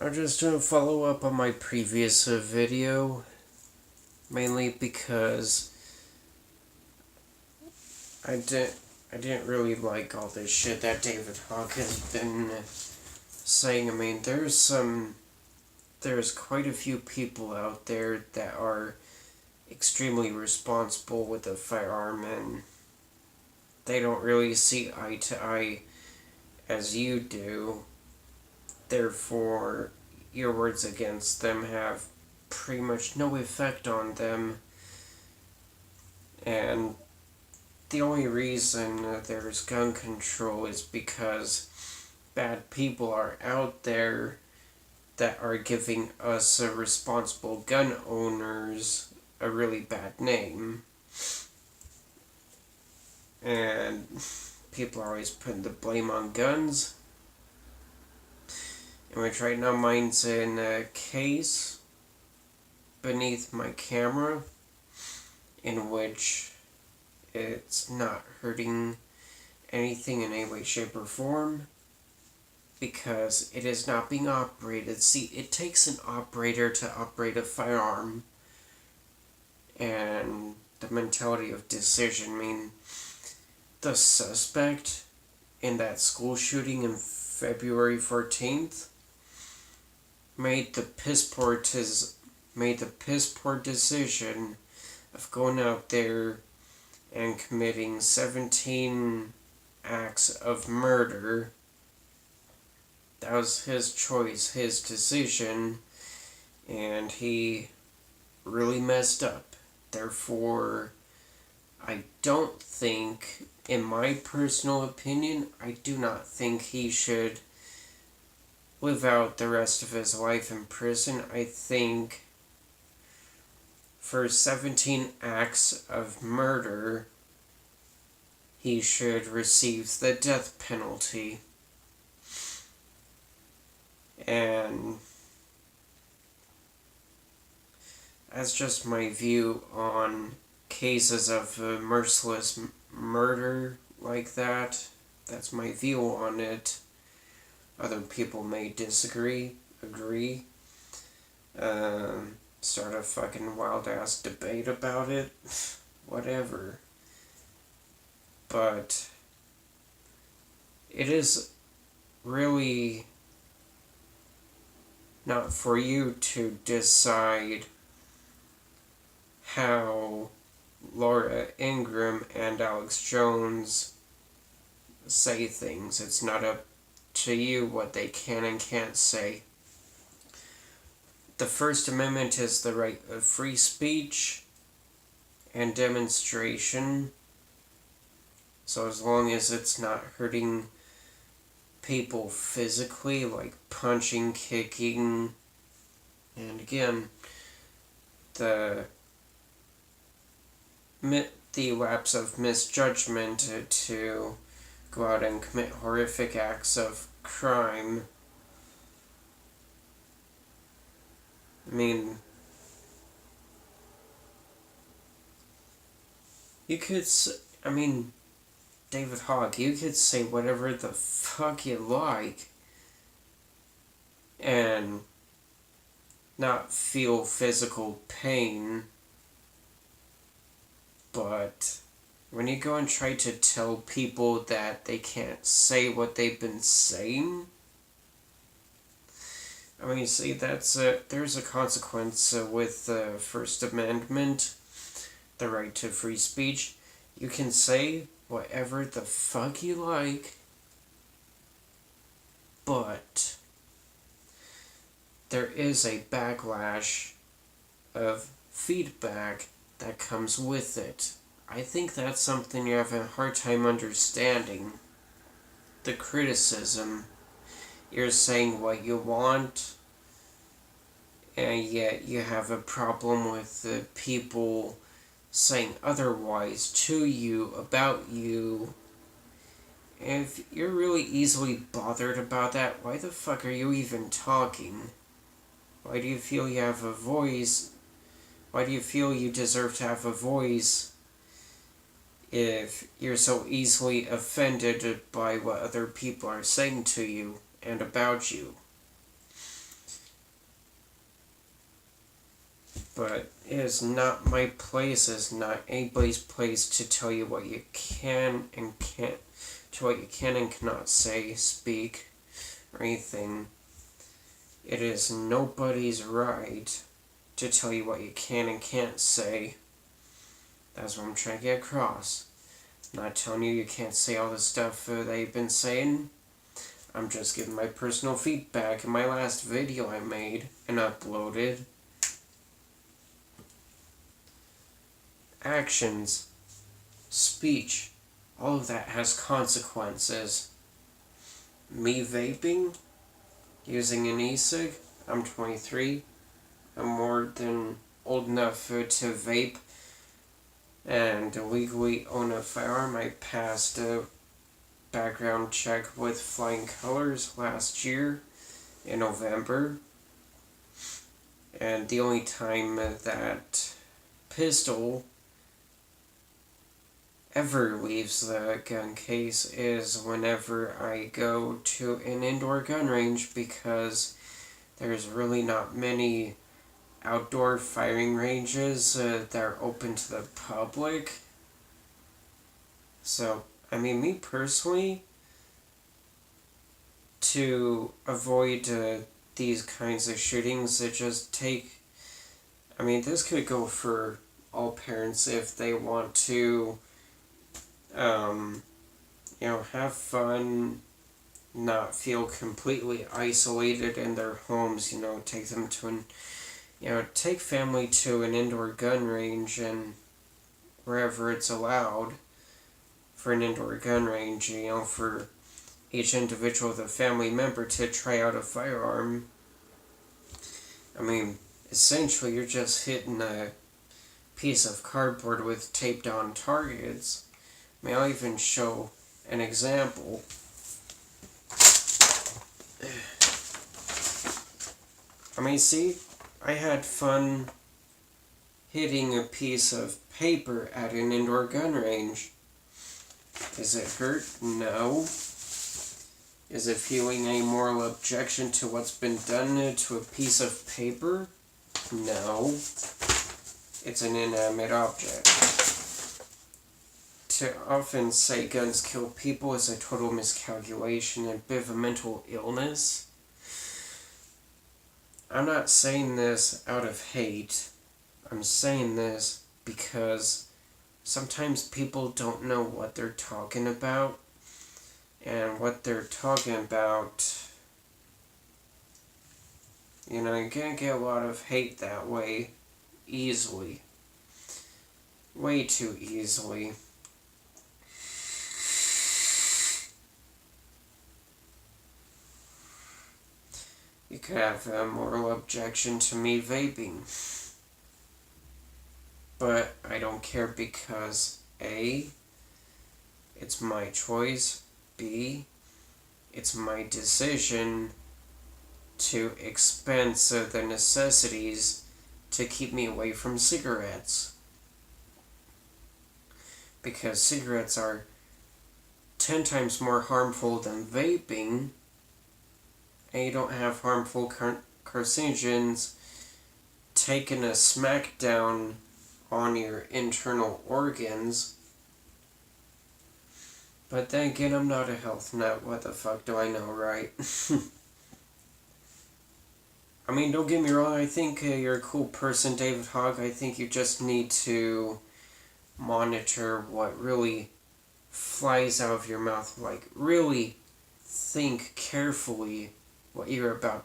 I'm just doing a follow up on my previous video, mainly because I didn't I didn't really like all this shit that David Hogg has been saying. I mean, there's quite a few people out there that are extremely responsible with a firearm, and they don't really see eye to eye as you do. Therefore, your words against them have pretty much no effect on them. And the only reason there's gun control is because bad people are out there that are giving us responsible gun owners a really bad name. And people are always putting the blame on guns. In which right now mine's in a case beneath my camera, in which it's not hurting anything in any way, shape, or form, because it is not being operated. See, it takes an operator to operate a firearm, and the mentality of decision. I mean, the suspect in that school shooting in February 14th made the piss poor decision of going out there and committing 17 acts of murder. That was his choice, his decision, and he really messed up. Therefore, I don't think, in my personal opinion, I do not think he should live out the rest of his life in prison. I think for 17 acts of murder, he should receive the death penalty. And that's just my view on cases of merciless murder like that. That's my view on it. Other people may disagree, agree. Start a fucking wild ass debate about it. Whatever. But it is really not for you to decide how Laura Ingraham and Alex Jones say things. It's not up to you what they can and can't say. The First Amendment is the right of free speech and demonstration. So as long as it's not hurting people physically, like punching, kicking, and again, the lapse of misjudgment to go out and commit horrific acts of crime. I mean, David Hogg, you could say whatever the fuck you like and not feel physical pain, but when you go and try to tell people that they can't say what they've been saying, I mean, see, there's a consequence with the First Amendment, the right to free speech. You can say whatever the fuck you like, but there is a backlash of feedback that comes with it. I think that's something you have a hard time understanding. The criticism. You're saying what you want, and yet you have a problem with the people saying otherwise to you, about you. And if you're really easily bothered about that, why the fuck are you even talking? Why do you feel you have a voice? Why do you feel you deserve to have a voice if you're so easily offended by what other people are saying to you and about you? But it is not my place, it's not anybody's place to tell you what you can and can't, to what you can and cannot say, speak, or anything. It is nobody's right to tell you what you can and can't say. That's what I'm trying to get across. I'm not telling you you can't say all the stuff that you've been saying. I'm just giving my personal feedback in my last video I made and uploaded. Actions, speech, all of that has consequences. Me vaping, using an e-cig, I'm 23. I'm more than old enough to vape and legally own a firearm. I passed a background check with flying colors last year in November. And the only time that pistol ever leaves the gun case is whenever I go to an indoor gun range, because there's really not many outdoor firing ranges that are open to the public. So, I mean, me personally, to avoid these kinds of shootings, it just take, I mean, this could go for all parents if they want to have fun, not feel completely isolated in their homes, take them to take family to an indoor gun range and wherever it's allowed for an indoor gun range, for each individual, the family member, to try out a firearm. I mean, essentially you're just hitting a piece of cardboard with taped on targets. May I even show an example? I mean, see, I had fun hitting a piece of paper at an indoor gun range. Is it hurt? No. Is it feeling any moral objection to what's been done to a piece of paper? No. It's an inanimate object. To often say guns kill people is a total miscalculation and a bit of a mental illness. I'm not saying this out of hate. I'm saying this because sometimes people don't know what they're talking about. And what they're talking about, you're going to get a lot of hate that way easily. Way too easily. You could have a moral objection to me vaping. But I don't care because A, it's my choice. B, it's my decision to expense the necessities to keep me away from cigarettes. Because cigarettes are 10 times more harmful than vaping, and you don't have harmful carcinogens taking a smackdown on your internal organs. But then again, I'm not a health nut. What the fuck do I know, right? I mean, don't get me wrong, I think you're a cool person, David Hogg. I think you just need to monitor what really flies out of your mouth. Like, really think carefully what you're about